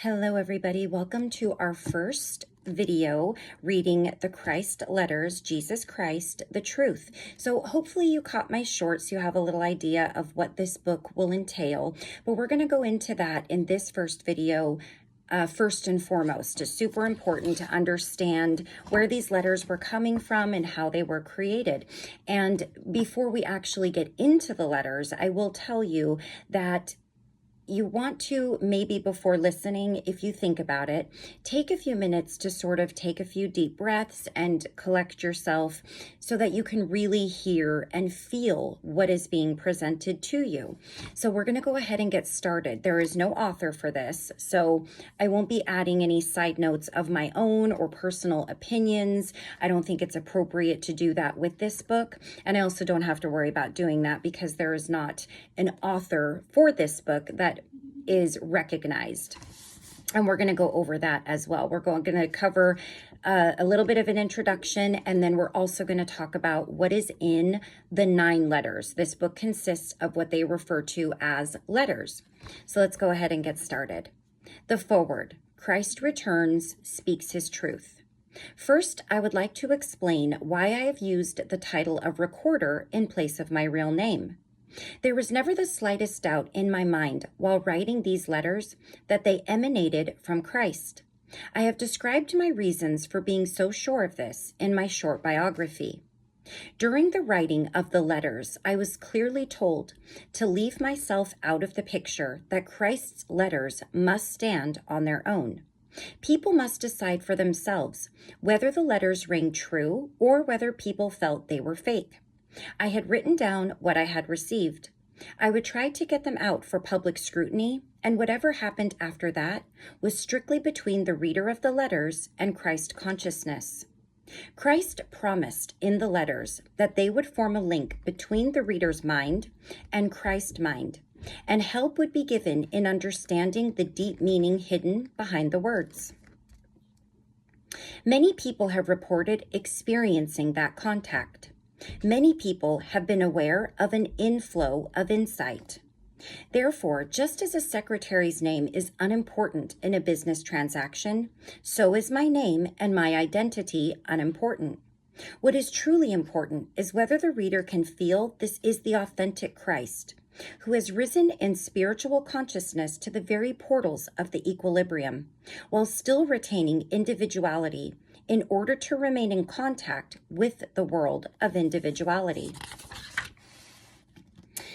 Hello, everybody. Welcome to our first video reading the Christ letters, Jesus Christ, the Truth. So hopefully you caught my short so you have a little idea of what this book will entail. But we're going to go into that in this first video. First and foremost, it's super important to understand where these letters were coming from and how they were created. And before we actually get into the letters, I will tell you that you want to, maybe before listening, if you think about it, take a few minutes to sort of take a few deep breaths and collect yourself so that you can really hear and feel what is being presented to you. So we're going to go ahead and get started. There is no author for this, so I won't be adding any side notes of my own or personal opinions. I don't think it's appropriate to do that with this book, and I also don't have to worry about doing that because there is not an author for this book that is recognized. And we're going to go over that as well. We're going to cover a little bit of an introduction, and then we're also going to talk about what is in the 9 letters. This book consists of what they refer to as letters. So let's go ahead and get started. The foreword. Christ returns, speaks his truth. First, I would like to explain why I have used the title of recorder in place of my real name. There was never the slightest doubt in my mind while writing these letters that they emanated from Christ. I have described my reasons for being so sure of this in my short biography. During the writing of the letters, I was clearly told to leave myself out of the picture, that Christ's letters must stand on their own. People must decide for themselves whether the letters rang true or whether people felt they were fake. I had written down what I had received. I would try to get them out for public scrutiny, and whatever happened after that was strictly between the reader of the letters and Christ consciousness. Christ promised in the letters that they would form a link between the reader's mind and Christ's mind, and help would be given in understanding the deep meaning hidden behind the words. Many people have reported experiencing that contact. Many people have been aware of an inflow of insight. Therefore, just as a secretary's name is unimportant in a business transaction, so is my name and my identity unimportant. What is truly important is whether the reader can feel this is the authentic Christ, who has risen in spiritual consciousness to the very portals of the equilibrium, while still retaining individuality in order to remain in contact with the world of individuality.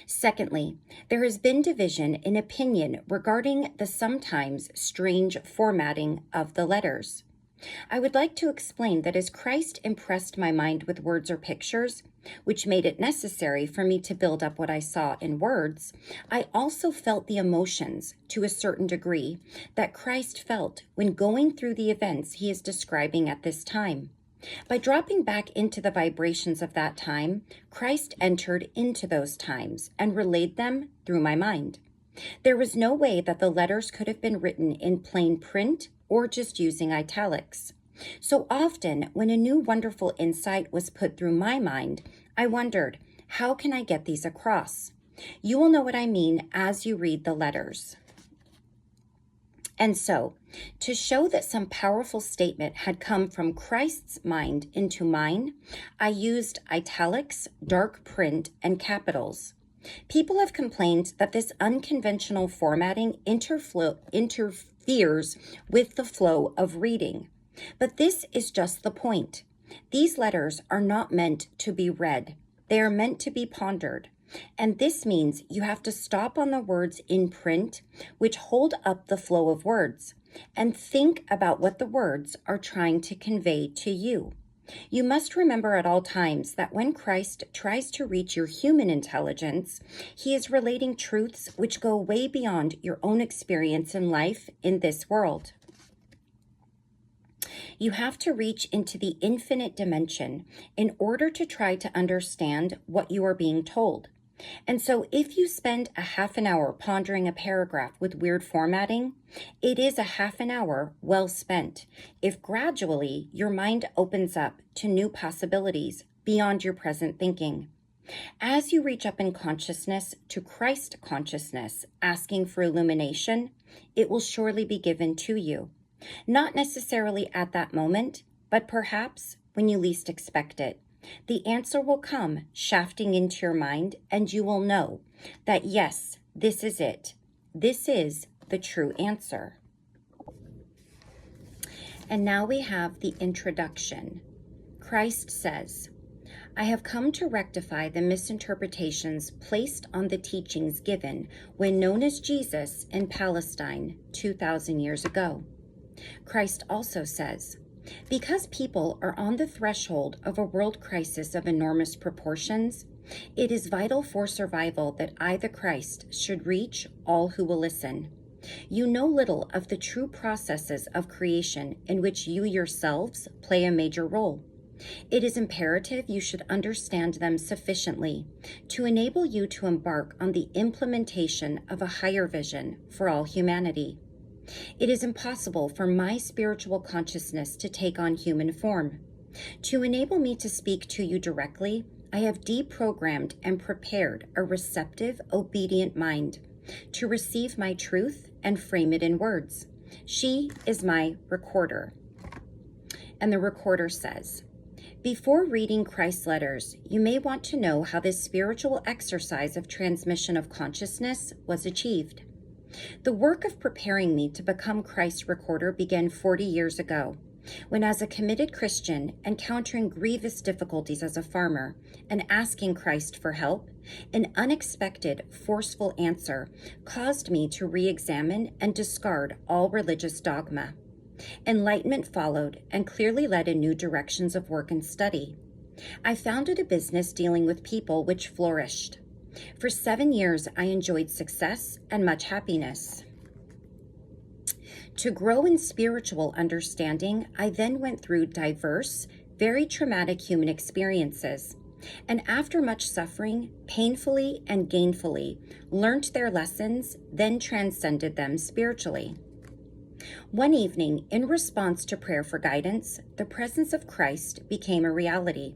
Secondly, there has been division in opinion regarding the sometimes strange formatting of the letters. I would like to explain that as Christ impressed my mind with words or pictures, which made it necessary for me to build up what I saw in words, I also felt the emotions, to a certain degree, that Christ felt when going through the events he is describing at this time. By dropping back into the vibrations of that time, Christ entered into those times and relayed them through my mind. There was no way that the letters could have been written in plain print or just using italics. So often, when a new wonderful insight was put through my mind, I wondered, how can I get these across? You will know what I mean as you read the letters. And so, to show that some powerful statement had come from Christ's mind into mine, I used italics, dark print, and capitals. People have complained that this unconventional formatting interferes with the flow of reading. But this is just the point. These letters are not meant to be read. They are meant to be pondered. And this means you have to stop on the words in print, which hold up the flow of words, and think about what the words are trying to convey to you. You must remember at all times that when Christ tries to reach your human intelligence, he is relating truths which go way beyond your own experience in life in this world. You have to reach into the infinite dimension in order to try to understand what you are being told. And so if you spend a half an hour pondering a paragraph with weird formatting, it is a half an hour well spent if gradually your mind opens up to new possibilities beyond your present thinking. As you reach up in consciousness to Christ consciousness, asking for illumination, it will surely be given to you. Not necessarily at that moment, but perhaps when you least expect it. The answer will come shafting into your mind, and you will know that yes, this is it. This is the true answer. And now we have the introduction. Christ says, I have come to rectify the misinterpretations placed on the teachings given when known as Jesus in Palestine 2,000 years ago. Christ also says, because people are on the threshold of a world crisis of enormous proportions, it is vital for survival that I, the Christ, should reach all who will listen. You know little of the true processes of creation in which you yourselves play a major role. It is imperative you should understand them sufficiently to enable you to embark on the implementation of a higher vision for all humanity. It is impossible for my spiritual consciousness to take on human form. To enable me to speak to you directly, I have deprogrammed and prepared a receptive, obedient mind to receive my truth and frame it in words. She is my recorder. And the recorder says, before reading Christ's letters, you may want to know how this spiritual exercise of transmission of consciousness was achieved. The work of preparing me to become Christ's recorder began 40 years ago, when as a committed Christian, encountering grievous difficulties as a farmer and asking Christ for help, an unexpected, forceful answer caused me to re-examine and discard all religious dogma. Enlightenment followed and clearly led in new directions of work and study. I founded a business dealing with people which flourished. For 7 years, I enjoyed success and much happiness. To grow in spiritual understanding, I then went through diverse, very traumatic human experiences, and after much suffering, painfully and gainfully, learnt their lessons, then transcended them spiritually. One evening, in response to prayer for guidance, the presence of Christ became a reality,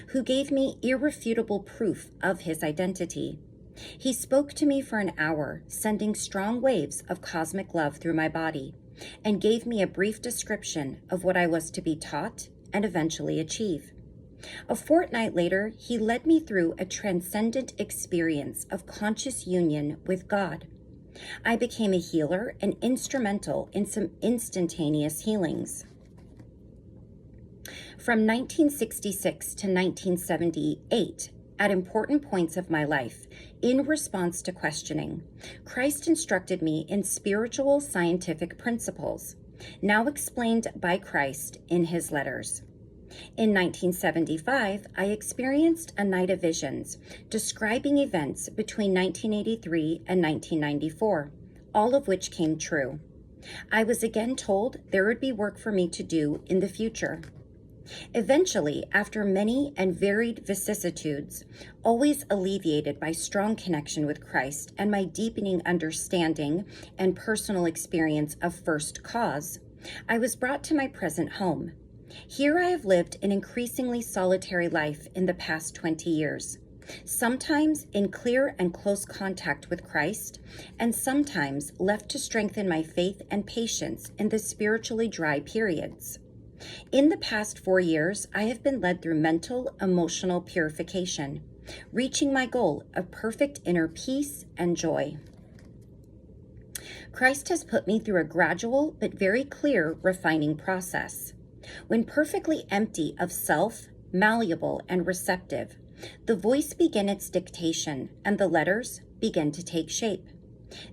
who gave me irrefutable proof of his identity. He spoke to me for an hour, sending strong waves of cosmic love through my body, and gave me a brief description of what I was to be taught and eventually achieve. A fortnight later, he led me through a transcendent experience of conscious union with God. I became a healer and instrumental in some instantaneous healings. From 1966 to 1978, at important points of my life, in response to questioning, Christ instructed me in spiritual scientific principles, now explained by Christ in his letters. In 1975, I experienced a night of visions describing events between 1983 and 1994, all of which came true. I was again told there would be work for me to do in the future. Eventually, after many and varied vicissitudes, always alleviated by strong connection with Christ and my deepening understanding and personal experience of first cause, I was brought to my present home. Here I have lived an increasingly solitary life in the past 20 years, sometimes in clear and close contact with Christ, and sometimes left to strengthen my faith and patience in the spiritually dry periods. In the past 4 years, I have been led through mental, emotional purification, reaching my goal of perfect inner peace and joy. Christ has put me through a gradual but very clear refining process. When perfectly empty of self, malleable and receptive, the voice began its dictation and the letters began to take shape.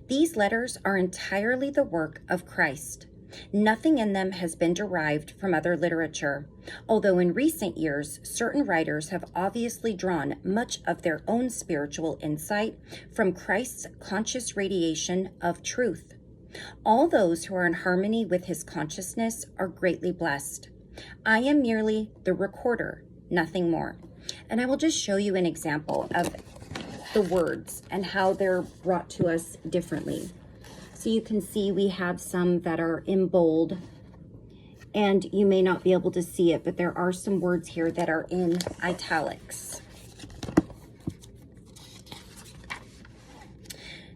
These letters are entirely the work of Christ. Nothing in them has been derived from other literature, although in recent years, certain writers have obviously drawn much of their own spiritual insight from Christ's conscious radiation of truth. All those who are in harmony with his consciousness are greatly blessed. I am merely the recorder, nothing more. And I will just show you an example of the words and how they're brought to us differently. So you can see we have some that are in bold, and you may not be able to see it, but there are some words here that are in italics.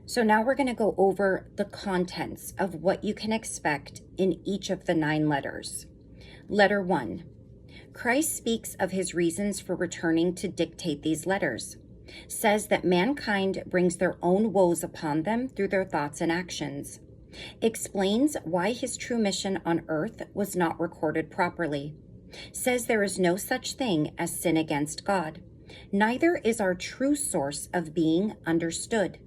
So now we're going to go over the contents of what you can expect in each of the 9 letters. Letter 1. Christ speaks of his reasons for returning to dictate these letters. Says that mankind brings their own woes upon them through their thoughts and actions. Explains why his true mission on earth was not recorded properly. Says there is no such thing as sin against God. Neither is our true source of being understood.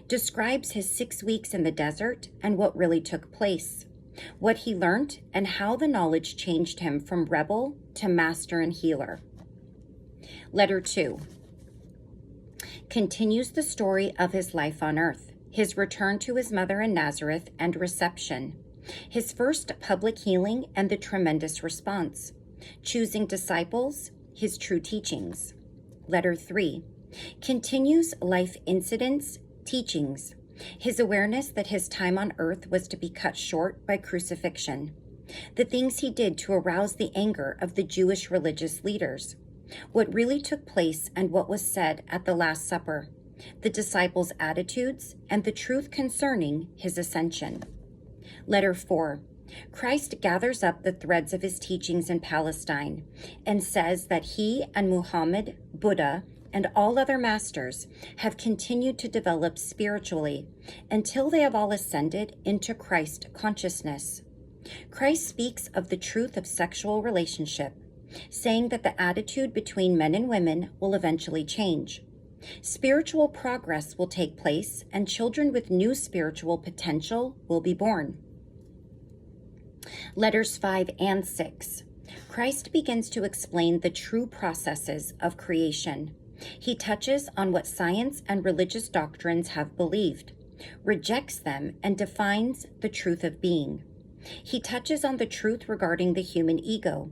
Describes his 6 weeks in the desert and what really took place. What he learned and how the knowledge changed him from rebel to master and healer. Letter 2. Continues the story of his life on earth, his return to his mother in Nazareth and reception, his first public healing and the tremendous response, choosing disciples, his true teachings. Letter 3. Continues life incidents, teachings, his awareness that his time on earth was to be cut short by crucifixion, the things he did to arouse the anger of the Jewish religious leaders, what really took place and what was said at the Last Supper, the disciples' attitudes, and the truth concerning his ascension. Letter 4. Christ gathers up the threads of his teachings in Palestine and says that he and Muhammad, Buddha, and all other masters have continued to develop spiritually until they have all ascended into Christ consciousness. Christ speaks of the truth of sexual relationship, saying that the attitude between men and women will eventually change. Spiritual progress will take place and children with new spiritual potential will be born. Letters 5 and 6. Christ begins to explain the true processes of creation. He touches on what science and religious doctrines have believed, rejects them, and defines the truth of being. He touches on the truth regarding the human ego,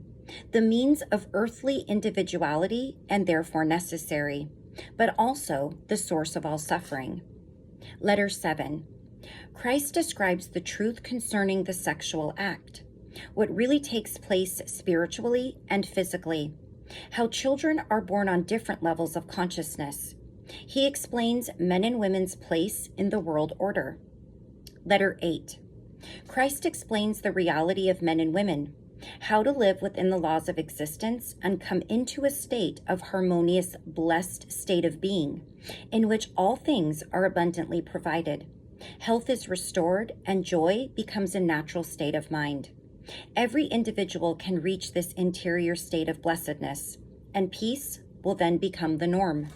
the means of earthly individuality and therefore necessary, but also the source of all suffering. Letter 7. Christ describes the truth concerning the sexual act, what really takes place spiritually and physically, how children are born on different levels of consciousness. He explains men and women's place in the world order. Letter 8. Christ explains the reality of men and women, how to live within the laws of existence and come into a state of harmonious, blessed state of being, in which all things are abundantly provided. Health is restored and joy becomes a natural state of mind. Every individual can reach this interior state of blessedness, and peace will then become the norm.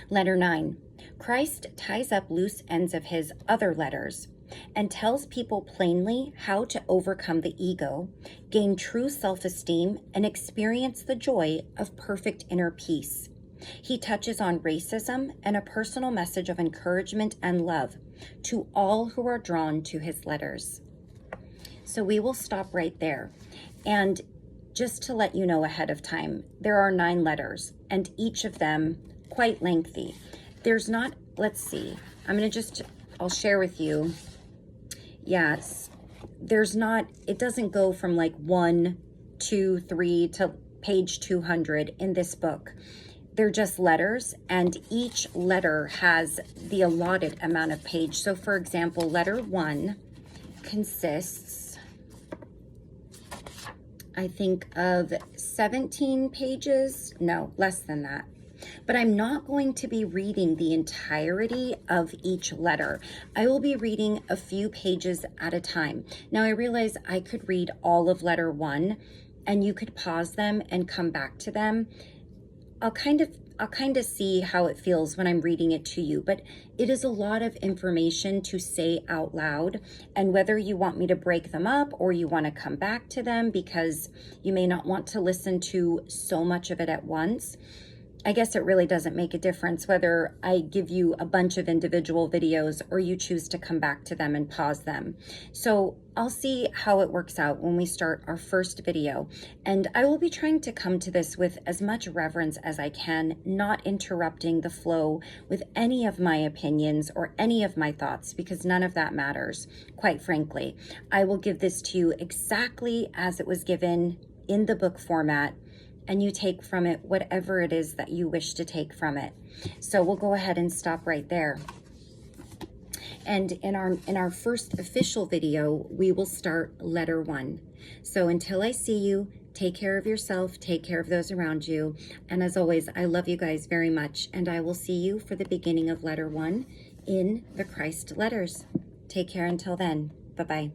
Letter 9. Christ ties up loose ends of his other letters and tells people plainly how to overcome the ego, gain true self-esteem, and experience the joy of perfect inner peace. He touches on racism and a personal message of encouragement and love to all who are drawn to his letters. So we will stop right there. And just to let you know ahead of time, there are 9 letters, and each of them quite lengthy. There's not, let's see, I'll share with you. Yes, there's not, it doesn't go from like 1, 2, 3 to page 200 in this book. They're just letters, and each letter has the allotted amount of page. So for example, letter 1 consists, I think, of 17 pages. No, less than that. But I'm not going to be reading the entirety of each letter. I will be reading a few pages at a time. Now, I realize I could read all of letter 1, and you could pause them and come back to them. I'll kind of see how it feels when I'm reading it to you, but it is a lot of information to say out loud, and whether you want me to break them up or you want to come back to them because you may not want to listen to so much of it at once, I guess it really doesn't make a difference whether I give you a bunch of individual videos or you choose to come back to them and pause them. So I'll see how it works out when we start our first video. And I will be trying to come to this with as much reverence as I can, not interrupting the flow with any of my opinions or any of my thoughts, because none of that matters, quite frankly. I will give this to you exactly as it was given in the book format, and you take from it whatever it is that you wish to take from it. So we'll go ahead and stop right there. And in our first official video, we will start letter 1. So until I see you, take care of yourself, take care of those around you. And as always, I love you guys very much, and I will see you for the beginning of letter 1 in the Christ letters. Take care until then. Bye-bye.